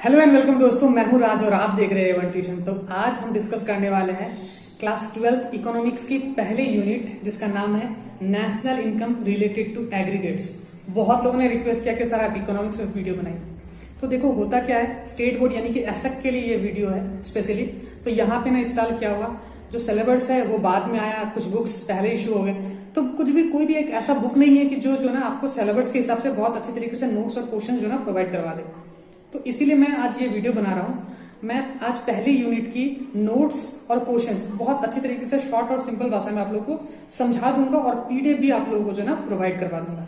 Hello and welcome दोस्तों, मैं हूं राज और आप देख रहे हैं वन ट्यूशन। तो आज हम डिस्कस करने वाले हैं क्लास 12th इकोनॉमिक्स की पहली यूनिट जिसका नाम है national income related to aggregates. बहुत लोगों ने रिक्वेस्ट किया कि सर आप इकोनॉमिक्स में वीडियो बनाइए। तो देखो होता क्या है, स्टेट बोर्ड यानी कि एसएक के लिए ये वीडियो है स्पेशली। तो यहाँ पे ना इस साल क्या हुआ, जो सिलेबस है वो बाद में आया, कुछ बुक्स पहले इशू हो गए। तो कुछ भी कोई भी एक ऐसा बुक नहीं है कि जो ना आपको सिलेबस के हिसाब से बहुत अच्छे तरीके से नोट्स और क्वेश्चन जो ना प्रोवाइड करवा दे। तो इसीलिए मैं आज ये वीडियो बना रहा हूँ। मैं आज पहली यूनिट की नोट्स और क्वेश्चंस बहुत अच्छी तरीके से शॉर्ट और सिंपल भाषा में आप लोगों को समझा दूंगा और पीडीएफ भी आप लोगों को जो ना प्रोवाइड करवा दूंगा।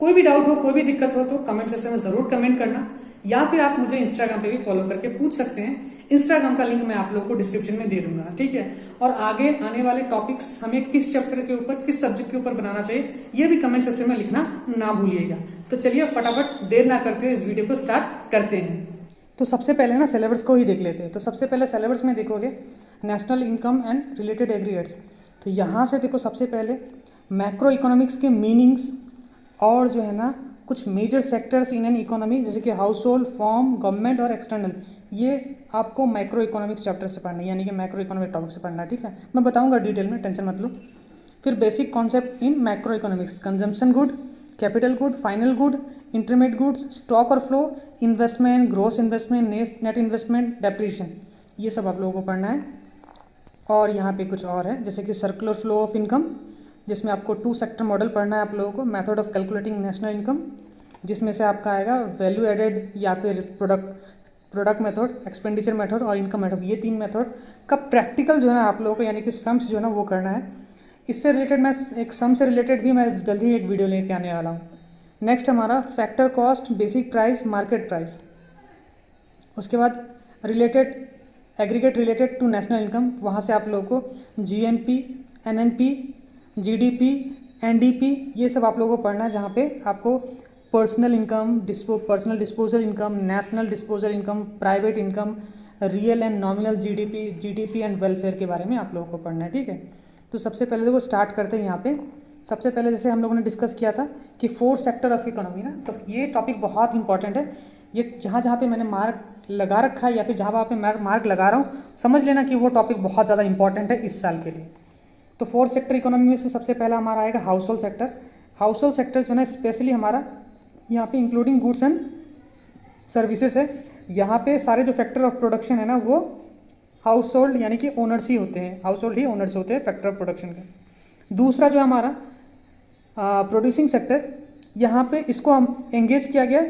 कोई भी डाउट हो, कोई भी दिक्कत हो तो कमेंट सेक्शन में जरूर कमेंट करना, या फिर आप मुझे इंस्टाग्राम पे भी फॉलो करके पूछ सकते हैं। इंस्टाग्राम का लिंक मैं आप लोगों को डिस्क्रिप्शन में दे दूंगा, ठीक है। और आगे आने वाले टॉपिक्स हमें किस चैप्टर के ऊपर, किस सब्जेक्ट के ऊपर बनाना चाहिए, ये भी कमेंट सेक्शन में लिखना ना भूलिएगा। तो चलिए फटाफट देर ना करते हुए इस वीडियो को स्टार्ट करते हैं। तो सबसे पहले ना सिलेबस को ही देख लेते हैं। तो सबसे पहले सिलेबस में देखोगे national income and related aggregates. तो यहाँ से देखो सबसे पहले मैक्रो इकोनॉमिक्स के मीनिंग्स और जो है ना कुछ major sectors in an economy, जैसे कि हाउस होल्ड, फॉर्म, गवर्नमेंट और एक्सटर्नल, ये आपको मैक्रो इकोनॉमिक्स चैप्टर से पढ़ना है, यानी कि मैक्रो इकोनॉमिक टॉपिक से पढ़ना है, ठीक है। मैं बताऊंगा डिटेल में, टेंशन मत लो। फिर basic concept in macro economics, consumption good, capital good, final good, intermediate goods, stock और flow, investment, gross investment, net investment, depreciation, ये सब आप लोगों को पढ़ना है। और यहाँ पे कुछ और है, जैसे कि सर्कुलर फ्लो ऑफ इनकम, जिसमें आपको 2 सेक्टर मॉडल पढ़ना है आप लोगों को। Method of calculating national income, जिसमें से आपका आएगा वैल्यू एडेड या फिर प्रोडक्ट मेथड, एक्सपेंडिचर मेथड और इनकम मेथड। ये 3 मेथड का प्रैक्टिकल जो है ना आप लोगों को, यानी कि सम्स जो है ना वो करना है। इससे रिलेटेड मैं एक सम से रिलेटेड भी मैं जल्दी ही एक वीडियो लेके आने वाला हूँ। नेक्स्ट हमारा factor cost, basic price, market price. उसके बाद related aggregate related to national income, वहाँ से आप लोगों को जीएनपी, एनएनपी, जीडीपी, एनडीपी, ये सब आप लोगों को पढ़ना है, जहाँ पे आपको personal income, personal disposal income, national disposal income, private income, real and nominal GDP and welfare के बारे में आप लोगों को पढ़ना है, ठीक है। तो सबसे पहले देखो स्टार्ट करते हैं यहाँ पे। सबसे पहले जैसे हम लोगों ने डिस्कस किया था कि 4 सेक्टर ऑफ इकोनॉमी ना, तो ये टॉपिक बहुत इंपॉर्टेंट है। ये जहाँ पे मैंने मार्क लगा रखा है या फिर जहाँ पे मैं मार्क लगा रहा हूँ, समझ लेना कि वो टॉपिक बहुत ज़्यादा इंपॉर्टेंट है इस साल के लिए। तो 4 सेक्टर इकोनॉमी में से सबसे पहला हमारा आएगा house hold sector. House hold sector जो है स्पेशली हमारा यहाँ पे इंक्लूडिंग गुड्स एंड सर्विसेज है। यहाँ पे सारे जो फैक्टर ऑफ प्रोडक्शन है ना वो हाउस होल्ड यानी कि ओनर्स ही होते हैं, हाउस होल्ड ही ओनर्स होते हैं फैक्टर ऑफ प्रोडक्शन के। दूसरा जो हमारा प्रोड्यूसिंग सेक्टर, यहाँ पे इसको हम एंगेज किया गया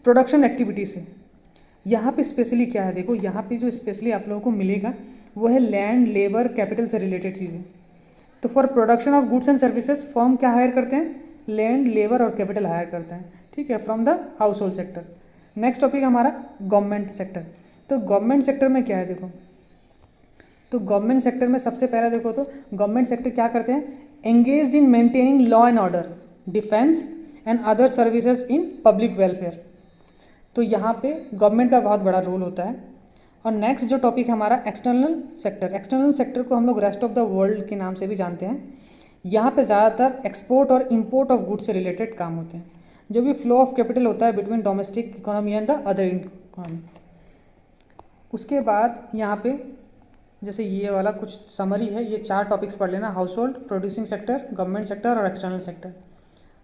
प्रोडक्शन एक्टिविटी से। यहाँ पे स्पेशली क्या है, देखो यहाँ पे जो स्पेशली आप लोगों को मिलेगा वो है लैंड, लेबर, कैपिटल से रिलेटेड चीज़ें। तो for production of goods and services firm क्या हायर करते हैं, लैंड, लेबर और कैपिटल हायर करते हैं, ठीक है, from the house hold sector. Next topic हमारा गवर्नमेंट सेक्टर। तो गवर्नमेंट सेक्टर में क्या है देखो, तो गवर्नमेंट सेक्टर में सबसे पहले देखो तो गवर्नमेंट सेक्टर क्या करते हैं, engaged in maintaining law and order, defence and other services in public welfare. तो यहाँ पे गवर्नमेंट का बहुत बड़ा रोल होता है। और नेक्स्ट जो टॉपिक है हमारा एक्सटर्नल सेक्टर। एक्सटर्नल सेक्टर को हम लोग रेस्ट ऑफ द वर्ल्ड के नाम से भी जानते हैं। यहाँ पे ज़्यादातर एक्सपोर्ट और इंपोर्ट ऑफ गुड्स से रिलेटेड काम होते हैं, जो भी फ्लो ऑफ कैपिटल होता है between domestic economy and the other economy. उसके बाद यहाँ पे जैसे ये वाला कुछ समरी है, ये 4 टॉपिक्स पढ़ लेना, household, producing sector, government sector और एक्सटर्नल सेक्टर।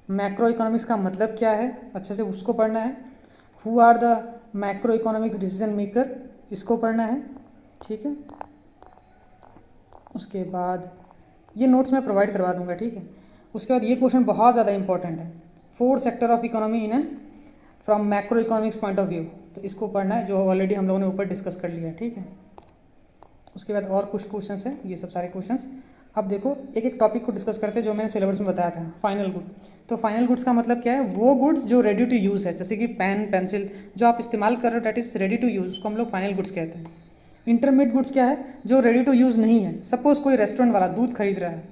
मैक्रो इकोनॉमिक्स का मतलब क्या है अच्छे से उसको पढ़ना है। Who are the macro economics decision maker, इसको पढ़ना है, ठीक है। उसके बाद ये नोट्स मैं प्रोवाइड करवा दूंगा, ठीक है। उसके बाद ये क्वेश्चन बहुत ज़्यादा इंपॉर्टेंट है, 4 sector of economy in an from macro economics point of view. तो इसको पढ़ना है, जो ऑलरेडी हम लोगों ने ऊपर डिस्कस कर लिया है, ठीक है। उसके बाद और कुछ क्वेश्चंस हैं, ये सब सारे क्वेश्चंस। अब देखो एक एक टॉपिक को डिस्कस करते हैं जो मैंने सिलेबस में बताया था, फाइनल गुड। तो फाइनल गुड्स का मतलब क्या है, वो गुड्स जो रेडी टू यूज़ है, जैसे कि पेन, पेंसिल जो आप इस्तेमाल कर रहे हो that is ready to use, उसको हम लोग फाइनल गुड्स कहते हैं। इंटरमीडिएट गुड्स क्या है, जो रेडी टू यूज़ नहीं है। सपोज़ कोई रेस्टोरेंट वाला दूध खरीद रहा है,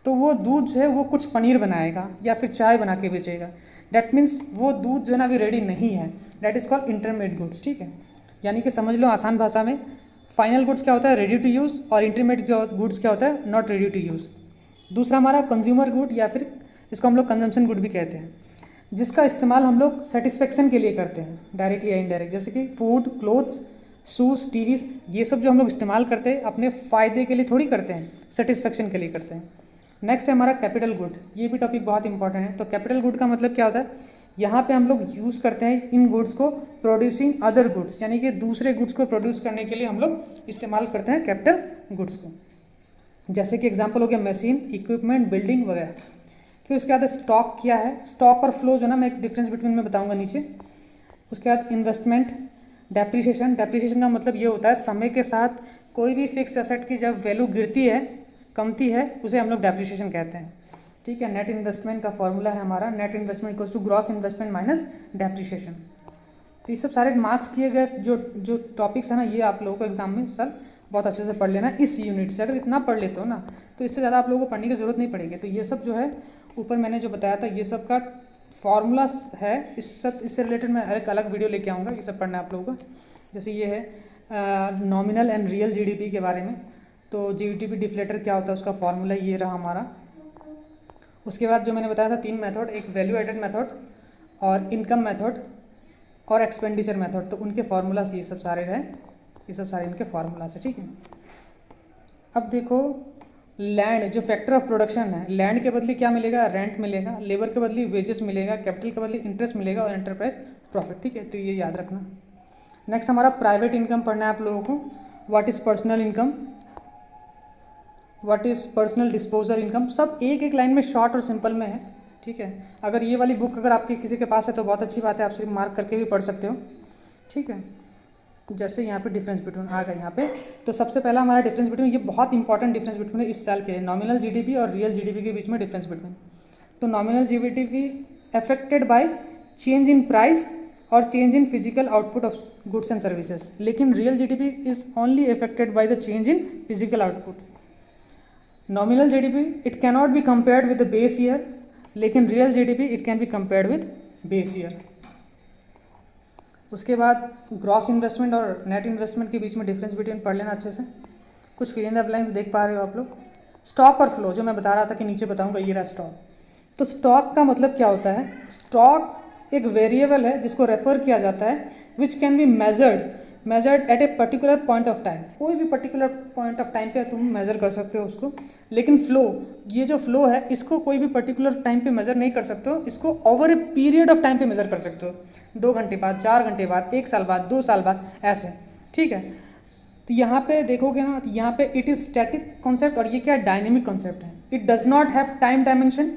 तो वो दूध जो है वो कुछ पनीर बनाएगा या फिर चाय बना के बेचेगा, डैट मीन्स वो दूध जो है ना अभी रेडी नहीं है, that is called intermediate goods, ठीक है। यानी कि समझ लो आसान भाषा में, फाइनल गुड्स क्या होता है, रेडी टू यूज़, और इंटरमीडिएट गुड्स क्या होता है, नॉट रेडी टू यूज़। दूसरा हमारा कंज्यूमर गुड या फिर इसको हम लोग कंजम्पशन गुड भी कहते हैं। जिसका इस्तेमाल हम लोग सेटिस्फेक्शन के लिए करते हैं, डायरेक्टली या इनडायरेक्ट, जैसे कि फूड, क्लोथ्स, शूज़, टीवीज़, ये सब जो हम लोग इस्तेमाल करते हैं अपने फ़ायदे के लिए थोड़ी करते हैं, सेटिस्फेक्शन के लिए करते हैं। नेक्स्ट है हमारा कैपिटल गुड। ये भी टॉपिक बहुत इंपॉर्टेंट है। तो कैपिटल गुड का मतलब क्या होता है, यहाँ पे हम लोग यूज़ करते हैं इन गुड्स को प्रोड्यूसिंग अदर गुड्स, यानी कि दूसरे गुड्स को प्रोड्यूस करने के लिए हम लोग इस्तेमाल करते हैं कैपिटल गुड्स को। जैसे कि एग्जांपल हो गया मशीन, इक्विपमेंट, बिल्डिंग वगैरह। फिर उसके बाद स्टॉक क्या है, स्टॉक और फ्लो जो ना मैं एक डिफरेंस बिटवीन में बताऊंगा नीचे। उसके बाद इन्वेस्टमेंट, डेप्रिसिएशन। डेप्रिसिएशन का मतलब ये होता है समय के साथ कोई भी फिक्स एसेट की जब वैल्यू गिरती है, कमती है, उसे हम लोग डेप्रिसिएशन कहते हैं। ठीक है। नेट इन्वेस्टमेंट का फॉर्मूला है हमारा, net investment equals to gross investment minus depreciation. तो ये सब सारे मार्क्स किए गए जो टॉपिक्स है ना, ये आप लोगों को एग्जाम में सर बहुत अच्छे से पढ़ लेना इस यूनिट से। अगर इतना पढ़ लेते हो ना तो इससे ज़्यादा आप लोगों को पढ़ने की ज़रूरत नहीं पड़ेगी। तो ये सब जो है ऊपर मैंने जो बताया था ये सब का फॉर्मूला है, इससे रिलेटेड मैं एक अलग वीडियो लेके आऊँगा। ये सब पढ़ना है आप लोगों को। जैसे ये है नॉमिनल एंड रियल जीडीपी के बारे में। तो जीडीपी डिफ्लेटर क्या होता है, उसका फॉर्मूला ये रहा हमारा। उसके बाद जो मैंने बताया था 3 मेथड, एक वैल्यू एडेड मेथड और इनकम मेथड और एक्सपेंडिचर मेथड, तो उनके फार्मूला से ये सब सारे रहे, ये सब सारे इनके फार्मूला से। ठीक है। अब देखो लैंड जो फैक्टर ऑफ प्रोडक्शन है, लैंड के बदले क्या मिलेगा, रेंट मिलेगा, लेबर के बदले वेजेस मिलेगा, कैपिटल के बदले इंटरेस्ट मिलेगा और एंटरप्राइज प्रॉफिट। ठीक है, तो ये याद रखना। नेक्स्ट हमारा प्राइवेट इनकम पढ़ना है आप लोगों को। What is personal income, what is personal disposal income, सब एक एक लाइन में शॉर्ट और सिंपल में है। ठीक है। अगर ये वाली बुक अगर आपके किसी के पास है तो बहुत अच्छी बात है, आप सिर्फ मार्क करके भी पढ़ सकते हो। ठीक है। जैसे यहाँ पे डिफरेंस बिटवीन आ गया यहाँ पे, तो सबसे पहला हमारा डिफरेंस बिटवीन, ये बहुत इंपॉर्टेंट डिफरेंस बिटवीन है इस साल के, नॉमिनल जीडीपी और रियल जीडीपी के बीच में डिफरेंस बिटवीन। तो nominal GDP affected by change in price और change in physical output of goods and services, लेकिन real GDP is only affected by the change in physical output. Nominal GDP it cannot be compared with the base year, लेकिन real GDP it can be compared with base year. उसके बाद gross investment और net investment के बीच में difference between पढ़ लेना अच्छे से। कुछ फिल इन द ब्लैंक्स देख पा रहे हो आप लोग। स्टॉक और फ्लो जो मैं बता रहा था कि नीचे बताऊंगा, ये रहा स्टॉक। तो स्टॉक का मतलब क्या होता है, स्टॉक एक वेरिएबल है जिसको रेफर किया जाता है, which can be measured eight a particular point of time. कोई भी पर्टिकुलर पॉइंट ऑफ टाइम पे तुम मेजर कर सकते हो उसको, लेकिन फ्लो, ये जो फ्लो है इसको कोई भी पर्टिकुलर टाइम पे मेजर नहीं कर सकते हो, इसको over a period of time पे मेजर कर सकते हो, 2 घंटे बाद, 4 घंटे बाद, 1 साल बाद, 2 साल बाद, ऐसे। ठीक है। तो यहाँ पे देखोगे ना, तो यहाँ पे इट इज़ स्टैटिक कॉन्सेप्ट और ये क्या डायनेमिक कॉन्सेप्ट है। It does not have time dimension,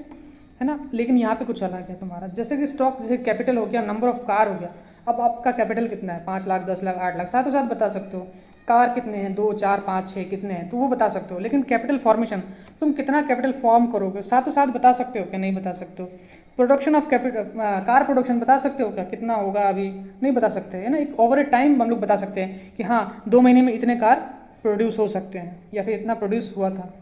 है ना, लेकिन यहाँ पे कुछ अलग है तुम्हारा। जैसे कि स्टॉक, जैसे कैपिटल हो गया, नंबर ऑफ कार हो गया। अब आपका कैपिटल कितना है, 5 लाख, 10 लाख, 8 लाख, साथों साथ बता सकते हो। कार कितने हैं, 2, 4, 5, 6 कितने हैं, तो वो बता सकते हो। लेकिन कैपिटल फॉर्मेशन, तुम कितना कैपिटल फॉर्म करोगे, साथों साथ बता सकते हो क्या, नहीं बता सकते हो। Production of capital, car production बता सकते हो क्या, कितना होगा, अभी नहीं बता सकते, है ना। एक ओवर ए टाइम हम लोग बता सकते हैं कि हाँ 2 महीने में इतने कार प्रोड्यूस हो सकते हैं या फिर इतना प्रोड्यूस हुआ था।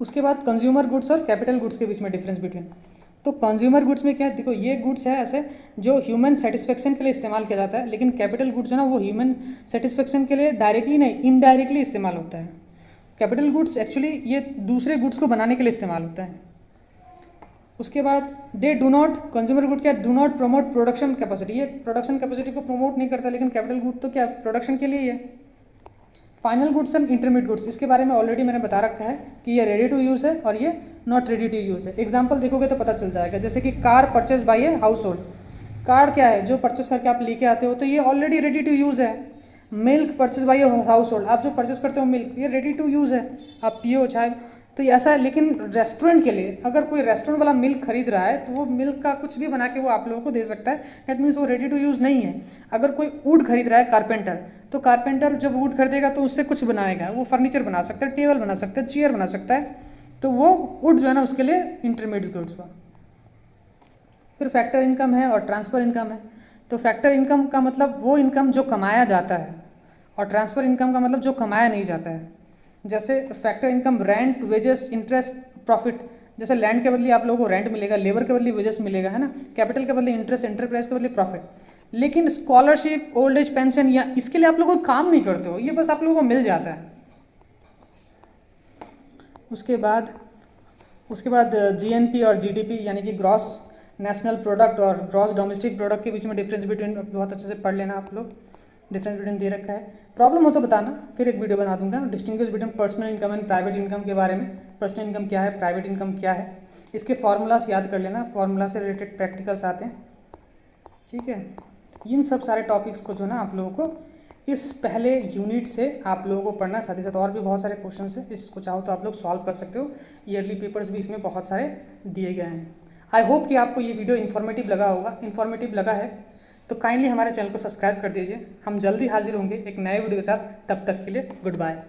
उसके बाद कंज्यूमर गुड्स और कैपिटल गुड्स के बीच में डिफरेंस बिटवीन। तो कंज्यूमर गुड्स में क्या है, देखो ये गुड्स है ऐसे जो ह्यूमन सेटिस्फेक्शन के लिए इस्तेमाल किया जाता है, लेकिन कैपिटल गुड्स है ना वो ह्यूमन सेटिस्फेक्शन के लिए डायरेक्टली नहीं, इनडायरेक्टली इस्तेमाल होता है। कैपिटल गुड्स एक्चुअली ये दूसरे गुड्स को बनाने के लिए इस्तेमाल होता है। उसके बाद they do not, consumer good क्या, do not promote production capacity, ये प्रोडक्शन कैपेसिटी को प्रमोट नहीं करता, लेकिन कैपिटल गुड तो क्या प्रोडक्शन के लिए ही है। Final goods and intermediate goods, इसके बारे में ऑलरेडी मैंने बता रखा है कि ये रेडी टू यूज़ है और ये नॉट रेडी टू यूज़ है। एग्जाम्पल देखोगे तो पता चल जाएगा, जैसे कि car purchase by a house hold, car क्या है, जो परचेस करके आप लेके आते हो तो ये ऑलरेडी रेडी टू यूज़ है। Milk purchase by a house hold, आप जो परचेस करते हो मिल्क, ये रेडी टू यूज़ है, आप पियो चाहे, तो ये ऐसा है। लेकिन रेस्टोरेंट के लिए अगर कोई रेस्टोरेंट वाला मिल्क खरीद रहा है तो वो मिल्क का कुछ भी बना के वो आप लोगों को दे सकता है, दैट मीन्स वो रेडी टू यूज़ नहीं है। अगर कोई वुड खरीद रहा है कारपेंटर, तो कारपेंटर जब वुड खरीदेगा तो उससे कुछ बनाएगा, वो फर्नीचर बना सकता है, टेबल बना सकता है, चेयर बना सकता है, तो वो वुड जो है ना उसके लिए इंटरमीडिएट गुड्स हुआ। फिर फैक्टर इनकम है और ट्रांसफ़र इनकम है। तो फैक्टर इनकम का मतलब वो इनकम जो कमाया जाता है, और ट्रांसफ़र इनकम का मतलब जो कमाया नहीं जाता है। जैसे factor income rent, wages, interest, profit, जैसे लैंड के बदले आप लोगों को रेंट मिलेगा, लेबर के बदले वेजेस मिलेगा, है ना, कैपिटल के बदले इंटरेस्ट, एंटरप्राइज के बदले प्रॉफिट। लेकिन स्कॉलरशिप, ओल्ड एज पेंशन या इसके लिए आप लोगों को काम नहीं करते हो, ये बस आप लोगों को मिल जाता है। उसके बाद जीएनपी और जीडीपी यानी कि ग्रॉस नेशनल प्रोडक्ट और ग्रॉस डोमेस्टिक प्रोडक्ट के बीच में डिफरेंस बिटवीन बहुत अच्छे से पढ़ लेना आप लोग। डिफरेंस बिटवीन दे रखा है, प्रॉब्लम हो तो बताना, फिर एक वीडियो बना दूंगा distinguish between personal income and private income के बारे में। पर्सनल इनकम क्या है, प्राइवेट इनकम क्या है, इसके फार्मूलास याद कर लेना, फार्मूला से रिलेटेड प्रैक्टिकल्स आते हैं, ठीक है। इन सब सारे टॉपिक्स को जो ना आप लोगों को इस पहले यूनिट से आप लोगों को पढ़ना, साथ ही साथ और भी बहुत सारे क्वेश्चन हैं, इसको चाहो तो आप लोग सॉल्व कर सकते हो। ईयरली पेपर्स भी इसमें बहुत सारे दिए गए हैं। आई होप कि आपको ये वीडियो इन्फॉर्मेटिव लगा होगा। इन्फॉर्मेटिव लगा है तो काइंडली हमारे चैनल को सब्सक्राइब कर दीजिए। हम जल्दी हाजिर होंगे एक नए वीडियो के साथ, तब तक के लिए गुड बाय।